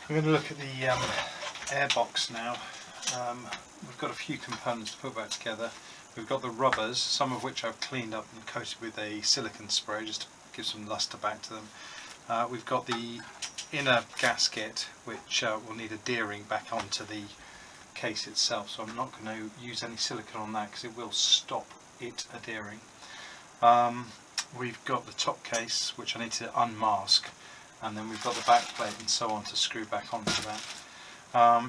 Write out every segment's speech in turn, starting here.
I'm going to look at the airbox now. We've got a few components to put back together. We've got the rubbers, some of which I've cleaned up and coated with a silicone spray just to give some luster back to them. We've got the inner gasket, which will need adhering back onto the case itself, so I'm not going to use any silicone on that because it will stop it adhering. We've got the top case, which I need to unmask, and then we've got the back plate and so on to screw back onto that.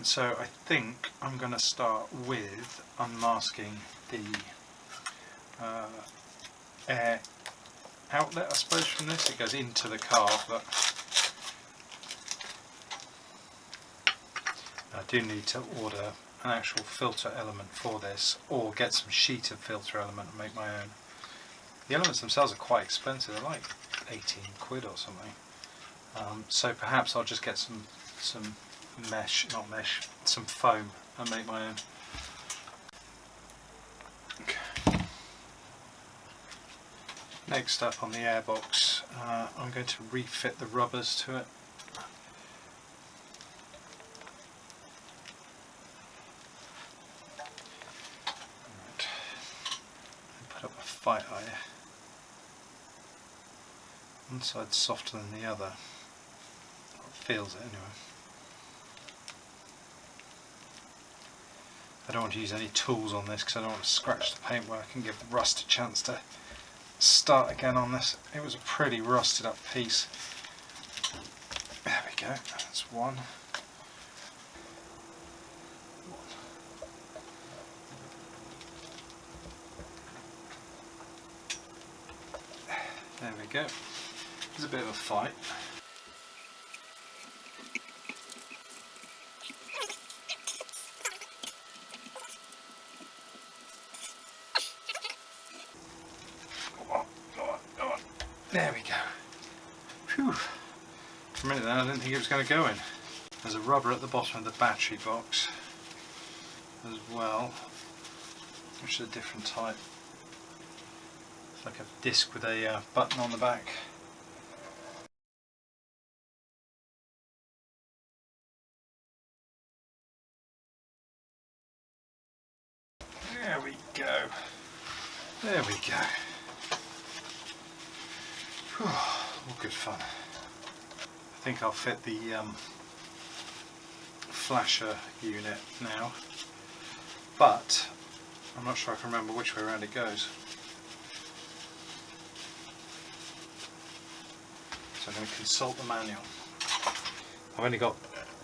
So I think I'm going to start with unmasking the air outlet, I suppose, from this. It goes into the car, but I do need to order an actual filter element for this, or get some sheet of filter element and make my own. The elements themselves are quite expensive, they're like 18 quid or something. So perhaps I'll just get some some foam and make my own. Okay. Next up on the airbox, I'm going to refit the rubbers to it. Right. Put up a fight eye. One side's softer than the other. It feels it anyway. I don't want to use any tools on this because I don't want to scratch the paintwork and give the rust a chance to start again on this. It was a pretty rusted up piece. There we go, that's one. There we go. It's a bit of a fight. There we go. Phew. For a minute then I didn't think it was going to go in. There's a rubber at the bottom of the battery box as well, which is a different type. It's like a disc with a button on the back. There we go. There we go. Whew, all good fun. I think I'll fit the flasher unit now, but I'm not sure I can remember which way around it goes. So I'm going to consult the manual. I've only got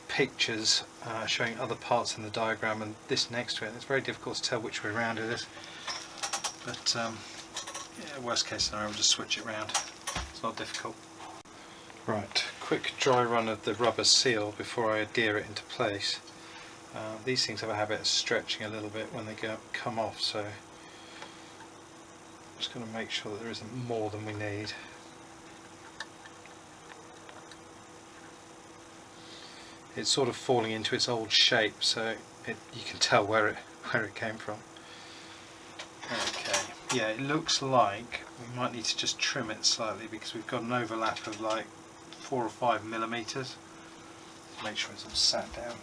pictures showing other parts in the diagram and this next to it. It's very difficult to tell which way around it is, but yeah, worst case scenario, I'll just switch it around. It's not difficult. Right, quick dry run of the rubber seal before I adhere it into place. These things have a habit of stretching a little bit when they come off, so I'm just going to make sure that there isn't more than we need. It's sort of falling into its old shape, so you can tell where it came from. Okay, yeah, it looks like we might need to just trim it slightly because we've got an overlap of like 4 or 5 millimeters. Make sure it's all sat down.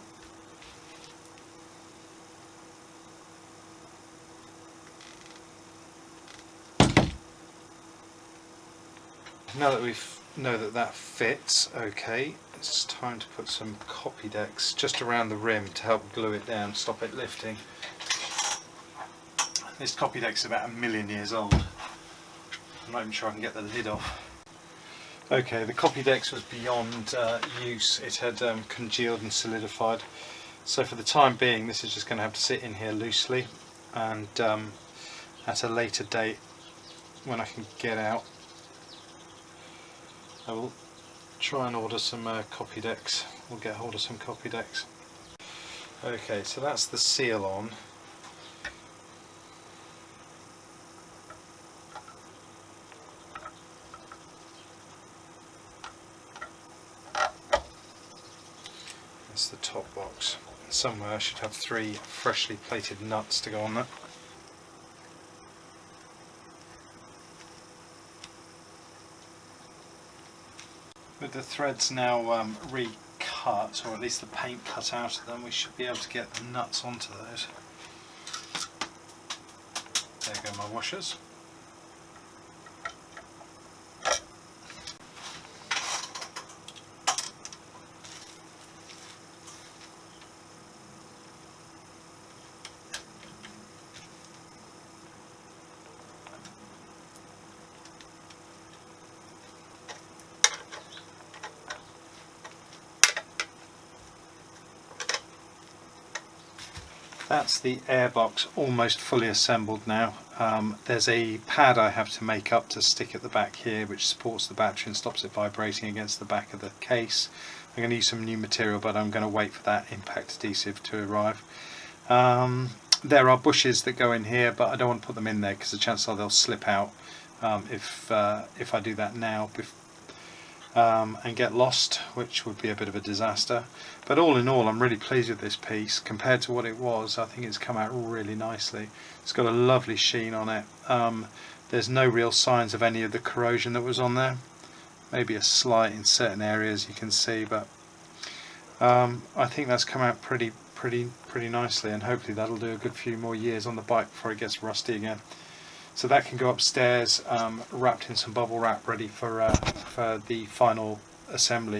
Now that we know that fits okay, it's time to put some Copydex just around the rim to help glue it down, stop it lifting. This Copydex is about 1,000,000 years old. I'm not even sure I can get the lid off. Okay, the Copydex was beyond use. It had congealed and solidified. So for the time being, this is just going to have to sit in here loosely, and at a later date, when I can get out, I will try and order some Copydex. We'll get hold of some Copydex. Okay, so that's the seal on. That's the top box. Somewhere I should have 3 freshly plated nuts to go on that. With the threads now recut parts, or at least the paint cut out of them, we should be able to get the nuts onto those. There go my washers. That's the airbox almost fully assembled now. There's a pad I have to make up to stick at the back here, which supports the battery and stops it vibrating against the back of the case. I'm going to use some new material, but I'm going to wait for that impact adhesive to arrive. There are bushes that go in here, but I don't want to put them in there because the chances are they'll slip out if I do that now and get lost, which would be a bit of a disaster. But all in all, I'm really pleased with this piece. Compared to what it was, I think it's come out really nicely. It's got a lovely sheen on it. There's no real signs of any of the corrosion that was on there. Maybe a slight in certain areas you can see, but I think that's come out pretty nicely, and hopefully that'll do a good few more years on the bike before it gets rusty again. So that can go upstairs, wrapped in some bubble wrap, ready for the final assembly.